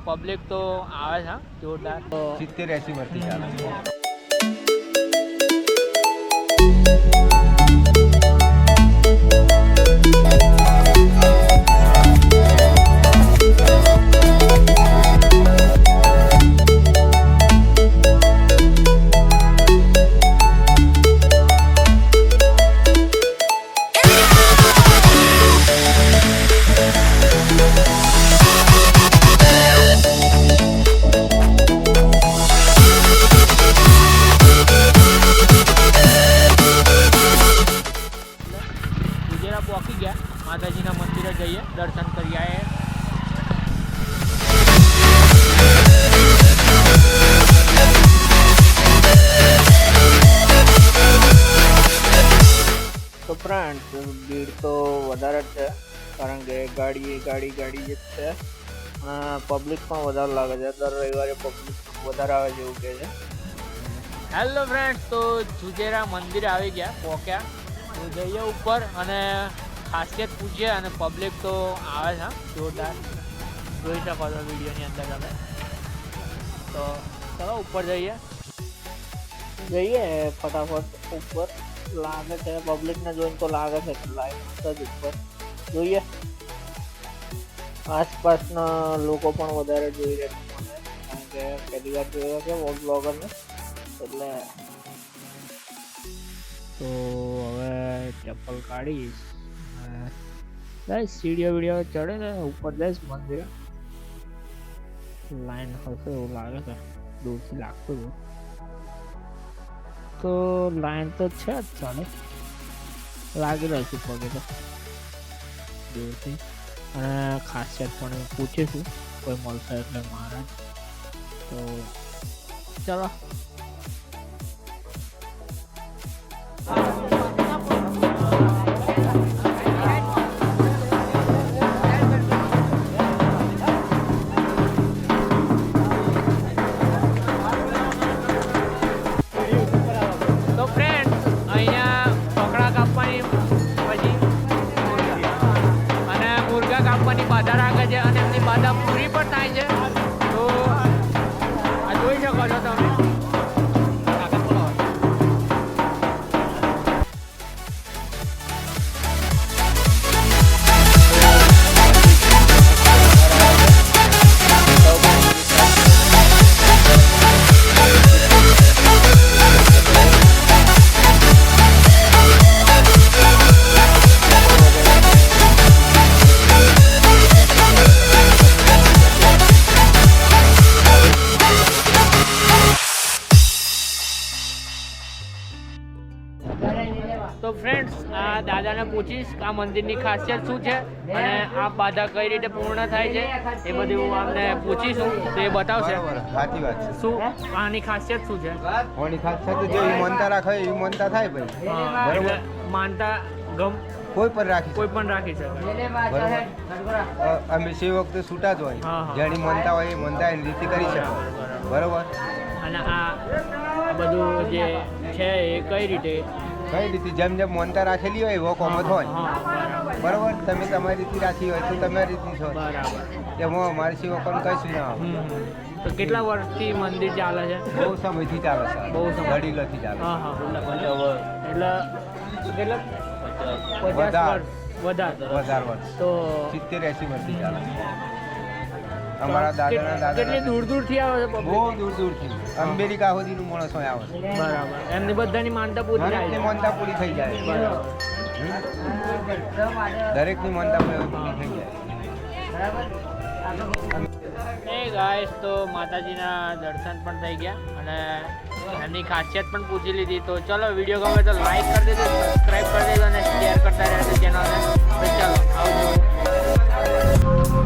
Public તો આવે છે જોરદાર. 70-80 વર્ષથી ચાલે છે. પહોંચી ગયા માતાજીના મંદિરે જઈએ દર્શન કરી આવીએ. તો ફ્રેન્ડ ભીડ તો વધારે જ છે કારણ કે ગાડી જ છે. પબ્લિક પણ વધારે લાગે છે. દર રવિવારે પબ્લિક વધારે આવે છે એવું કહે છે. હેલો ફ્રેન્ડ, તો જુજેરા મંદિર આવી ગયા, પહોંચ્યા. જઈએ ઉપર અને ખાસિયત પૂછીએ અને પબ્લિક તો આવે છે જોરદાર, જોઈ શકો છો વિડીયોની અંદર તમે. તો ચલો ઉપર જઈએ ફટાફટ ઉપર. લાગે છે પબ્લિકને જોઈને તો લાગે છે કે લાઈન જ ઉપર જોઈએ. આસપાસના લોકો પણ વધારે જોઈ રહ્યા છે કારણ કે પહેલી વાર જોયો છે બ્લોગરને એટલે. તો હવે ચપ્પલ કાઢીશ, સીડીઓ વિડીયો ચડે ને ઉપર જઈશ મંદિરે. લાઈન હશે એવું લાગે છે, દૂરથી લાગતું હતું. તો લાઈન તો છે જ, ચાલે લાગી રહ્યું છું પગે તો દૂરથી. અને ખાસિયત પણ પૂછીશું કોઈ મળશે એટલે મહારાજ. તો ચલો કાપવાની બાધા રાખે છે અને એમની બાધા પૂરી પણ થાય છે. તો આ જોઈ શકો છો તમે. તો ફ્રેન્ડ્સ, આ દાદાને પૂછીશ આ મંદિરની ખાસિયત શું છે અને આ બાધા કઈ રીતે પૂર્ણ થાય છે એ બધું હું આમને પૂછીશું તો એ બતાવશે. સાચી વાત છે. શું આની ખાસિયત શું છે? આની ખાસિયત જે માનતા રાખે એ માનતા થાય ભાઈ. બરાબર. માનતા કોઈ પણ રાખી શકે. અમે સે વખતે છૂટા જ હોય, જેની માનતા હોય એ માનતા એની રીતે કરી શકે. બરોબર. અને આ બધું જે છે એ કઈ રીતે જેમ માનતા રાખેલી હોય એવો કોમ જ હોય. બરોબર. તમે તમારી રીતે રાખી હોય તો તમારી રીતે છો. એમાં અમારી સિવાય પણ કશું ના આવે. તો કેટલા વર્ષથી મંદિર ચાલે છે? બહુ સમયથી ચાલે છે. બહુ ઘડીલોથી ચાલે. એટલે કેટલા 50 વર્ષ તો 70-80 વર્ષથી ચાલે. અમારા દાદાના કેટલી દૂરથી આવે છે? બહુ દૂરથી અમેરિકા સુધીનું માણસ હોય આવે. બરાબર. એમની બધાની માનતા પૂરી થાય. માનતા પૂરી થઈ જાય. બરાબર. દરેકની માનતા પૂરી થઈ જાય. ગાઈસ, તો માતાજીના દર્શન પણ થઈ ગયા અને એમની ખાસિયત પણ પૂછી લીધી. તો ચલો, વિડીયો ગમે તો લાઈક કરી દેજો, સબસ્ક્રાઈબ કરી દેજો અને શેર કરતા રહેજો ચેનલને. તો ચાલો આવજો.